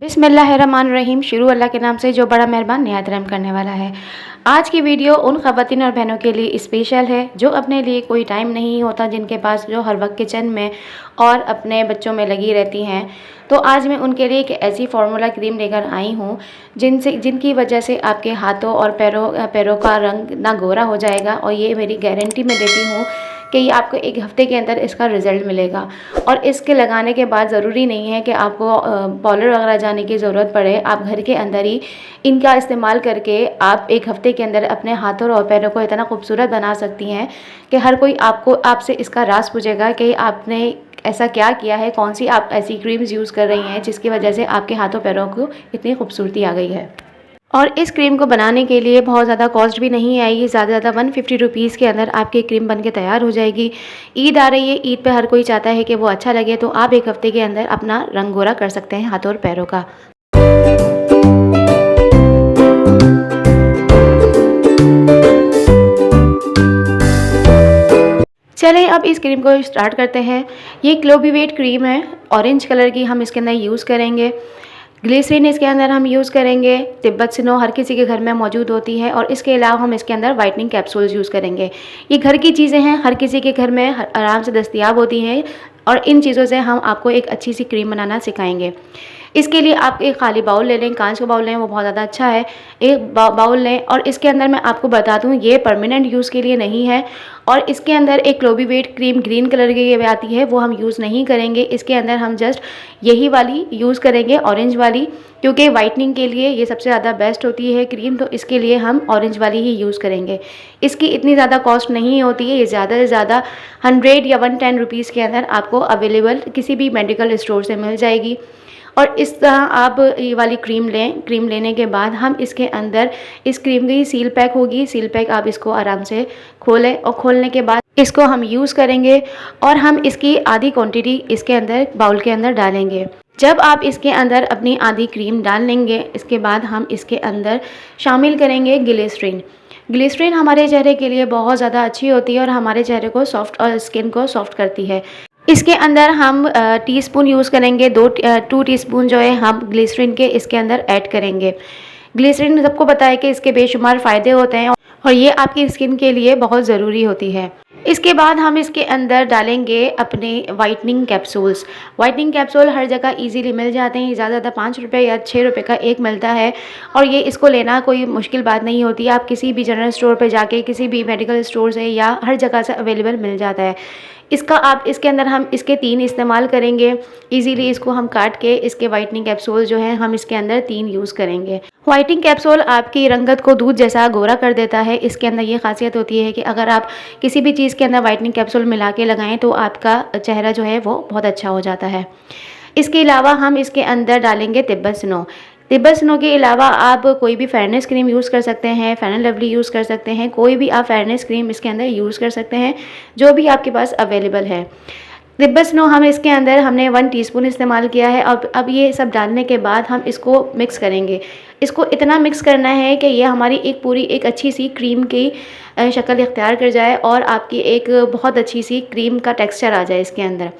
बिस्मिल्लाहिर्रहमानिर्रहीम। शुरू अल्लाह के नाम से जो बड़ा मेहरबान निहायत रहम करने वाला है। आज की वीडियो उन ख़वातीन और बहनों के लिए स्पेशल है जो अपने लिए कोई टाइम नहीं होता, जिनके पास जो हर वक्त किचन में और अपने बच्चों में लगी रहती हैं। तो आज मैं उनके लिए एक ऐसी फार्मूला क्रीम लेकर आई हूँ जिनकी वजह से आपके हाथों और पैरों का रंग ना गोरा हो जाएगा, और ये मेरी गारंटी मैं देती हूँ कि ये आपको एक हफ़्ते के अंदर इसका रिज़ल्ट मिलेगा। और इसके लगाने के बाद ज़रूरी नहीं है कि आपको पार्लर वगैरह जाने की ज़रूरत पड़े। आप घर के अंदर ही इनका इस्तेमाल करके आप एक हफ़्ते के अंदर अपने हाथों और पैरों को इतना खूबसूरत बना सकती हैं कि हर कोई आपसे इसका राज पूछेगा कि आपने ऐसा क्या किया है, कौन सी आप ऐसी क्रीम्स यूज़ कर रही हैं जिसकी वजह से आपके हाथों पैरों को इतनी खूबसूरती आ गई है। और इस क्रीम को बनाने के लिए बहुत ज़्यादा कॉस्ट भी नहीं आएगी। ज़्यादा ज़्यादा 150 रुपीज़ के अंदर आपकी क्रीम बन के तैयार हो जाएगी। ईद आ रही है, ईद पे हर कोई चाहता है कि वो अच्छा लगे, तो आप एक हफ़्ते के अंदर अपना रंग गोरा कर सकते हैं हाथों और पैरों का। चलें अब इस क्रीम को स्टार्ट करते हैं। ये क्लोबीवेट क्रीम है, ऑरेंज कलर की, हम इसके अंदर यूज़ करेंगे। ग्लिसरीन इसके अंदर हम यूज़ करेंगे। तिब्बत स्नो हर किसी के घर में मौजूद होती है, और इसके अलावा हम इसके अंदर वाइटनिंग कैप्सूल्स यूज़ करेंगे। ये घर की चीज़ें हैं, हर किसी के घर में आराम से दस्तयाब होती हैं, और इन चीज़ों से हम आपको एक अच्छी सी क्रीम बनाना सिखाएंगे। इसके लिए आप एक खाली बाउल ले लें, कांच का बाउल लें, वो बहुत ज़्यादा अच्छा है। एक बाउल लें, और इसके अंदर मैं आपको बता दूं ये परमानेंट यूज़ के लिए नहीं है, और इसके अंदर एक क्लोबीवेट क्रीम ग्रीन कलर की ये आती है, वो हम यूज़ नहीं करेंगे। इसके अंदर हम जस्ट यही वाली यूज़ करेंगे, ऑरेंज वाली, क्योंकि वाइटनिंग के लिए ये सबसे ज़्यादा बेस्ट होती है क्रीम, तो इसके लिए हम ऑरेंज वाली ही यूज़ करेंगे। इसकी इतनी ज़्यादा कॉस्ट नहीं होती है, ये ज़्यादा से ज़्यादा 100 या 110 रुपीज़ के अंदर आपको अवेलेबल किसी भी मेडिकल स्टोर से मिल जाएगी। और इस तरह आप ये वाली क्रीम लें। क्रीम लेने के बाद हम इसके अंदर इस क्रीम की सील पैक होगी, सील पैक आप इसको आराम से खोलें, और खोलने के बाद इसको हम यूज़ करेंगे, और हम इसकी आधी क्वांटिटी इसके अंदर बाउल के अंदर डालेंगे। जब आप इसके अंदर अपनी आधी क्रीम डाल लेंगे, इसके बाद हम इसके अंदर शामिल करेंगे ग्लिसरीन। ग्लिसरीन हमारे चेहरे के लिए बहुत ज़्यादा अच्छी होती है, और हमारे चेहरे को सॉफ्ट और स्किन को सॉफ्ट करती है। इसके अंदर हम टीस्पून यूज़ करेंगे, 2 टीस्पून जो है हम ग्लिसरीन के इसके अंदर ऐड करेंगे। ग्लिसरीन सबको पता है कि इसके बेशुमार फ़ायदे होते हैं, और ये आपकी स्किन के लिए बहुत ज़रूरी होती है। इसके बाद हम इसके अंदर डालेंगे अपने वाइटनिंग कैप्सूल्स। वाइटनिंग कैप्सूल हर जगह इजीली मिल जाते हैं, ज़्यादा ज़्यादा 5 रुपये या 6 रुपये का एक मिलता है, और ये इसको लेना कोई मुश्किल बात नहीं होती। आप किसी भी जनरल स्टोर पे जाके, किसी भी मेडिकल स्टोर से या हर जगह से अवेलेबल मिल जाता है। इसके अंदर हम इसके 3 इस्तेमाल करेंगे। इजीली इसको हम काट के इसके वाइटनिंग कैप्सूल जो है हम इसके अंदर 3 यूज़ करेंगे। वाइटनिंग कैप्सूल आपकी रंगत को दूध जैसा गोरा कर देता है। इसके अंदर ये खासियत होती है कि अगर आप किसी भी चीज़ के अंदर वाइटनिंग कैप्सूल मिला के लगाएं तो आपका चेहरा जो है वो बहुत अच्छा हो जाता है। इसके अलावा हम इसके अंदर डालेंगे तिब्बत स्नो। तिब्बत स्नो के अलावा आप कोई भी फेयरनेस क्रीम यूज़ कर सकते हैं, फेयर एंड लवली यूज़ कर सकते हैं, कोई भी आप फेयरनेस क्रीम इसके अंदर यूज़ कर सकते हैं, जो भी आपके पास अवेलेबल है। तिब्बत स्नो हम इसके अंदर हमने 1 टीस्पून इस्तेमाल किया है। अब ये सब डालने के बाद हम इसको मिक्स करेंगे। इसको इतना मिक्स करना है कि ये हमारी एक अच्छी सी क्रीम की शक्ल इख्तियार कर जाए, और आपकी एक बहुत अच्छी सी क्रीम का टेक्सचर आ जाए इसके अंदर।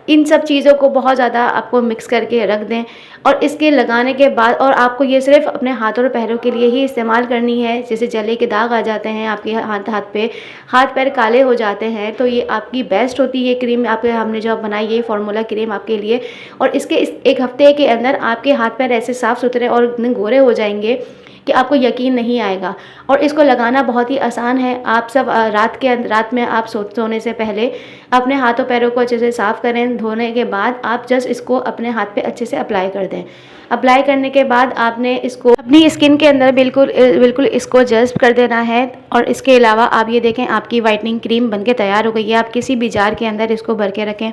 इन सब चीज़ों को बहुत ज़्यादा आपको मिक्स करके रख दें, और इसके लगाने के बाद, और आपको ये सिर्फ़ अपने हाथों और पैरों के लिए ही इस्तेमाल करनी है। जैसे जले के दाग आ जाते हैं आपके हाथ पे, हाथ पैर काले हो जाते हैं, तो ये आपकी बेस्ट होती है क्रीम। हमने जो बनाई ये फार्मूला क्रीम आपके लिए, और इस एक हफ़्ते के अंदर आपके हाथ पैर ऐसे साफ़ सुथरे और इतने गोरे हो जाएंगे कि आपको यकीन नहीं आएगा। और इसको लगाना बहुत ही आसान है। आप सब रात में आप सोने से पहले अपने हाथों पैरों को अच्छे से साफ़ करें। धोने के बाद आप जस्ट इसको अपने हाथ पे अच्छे से अप्लाई कर दें। अप्लाई करने के बाद आपने इसको अपनी स्किन के अंदर बिल्कुल इसको जज़्ब कर देना है। और इसके अलावा आप ये देखें, आपकी वाइटनिंग क्रीम बनके तैयार हो गई है। आप किसी भी जार के अंदर इसको भर के रखें।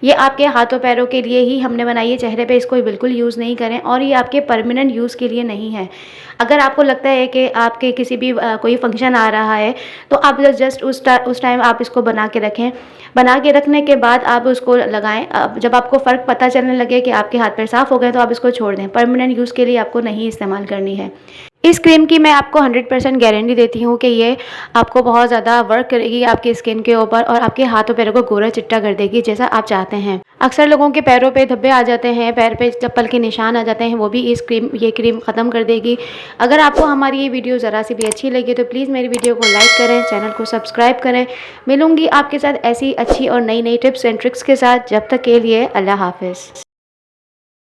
ये आपके हाथों पैरों के लिए ही हमने बनाई है, चेहरे पे इसको बिल्कुल यूज़ नहीं करें, और ये आपके परमानेंट यूज़ के लिए नहीं है। अगर आपको लगता है कि आपके किसी भी कोई फंक्शन आ रहा है, तो आप जस्ट उस टाइम आप इसको बना के रखें। बना के रखने के बाद आप उसको लगाएं। जब आपको फ़र्क पता चलने लगे कि आपके हाथ पैर साफ़ हो गए, तो आप इसको छोड़ दें। परमानेंट यूज़ के लिए आपको नहीं इस्तेमाल करनी है। इस क्रीम की मैं आपको 100% गारंटी देती हूँ कि ये आपको बहुत ज़्यादा वर्क करेगी आपकी स्किन के ऊपर और आपके हाथों पैरों को गोरा चिट्टा कर देगी, जैसा आप चाहते हैं। अक्सर लोगों के पैरों पे धब्बे आ जाते हैं, पैर पे चप्पल के निशान आ जाते हैं, वो भी ये क्रीम ख़त्म कर देगी। अगर आपको हमारी ये वीडियो ज़रा सी भी अच्छी लगी तो प्लीज़ मेरी वीडियो को लाइक करें, चैनल को सब्सक्राइब करें। मिलूँगी आपके साथ ऐसी अच्छी और नई टिप्स एंड ट्रिक्स के साथ। जब तक के लिए अल्लाह हाफ़िज़।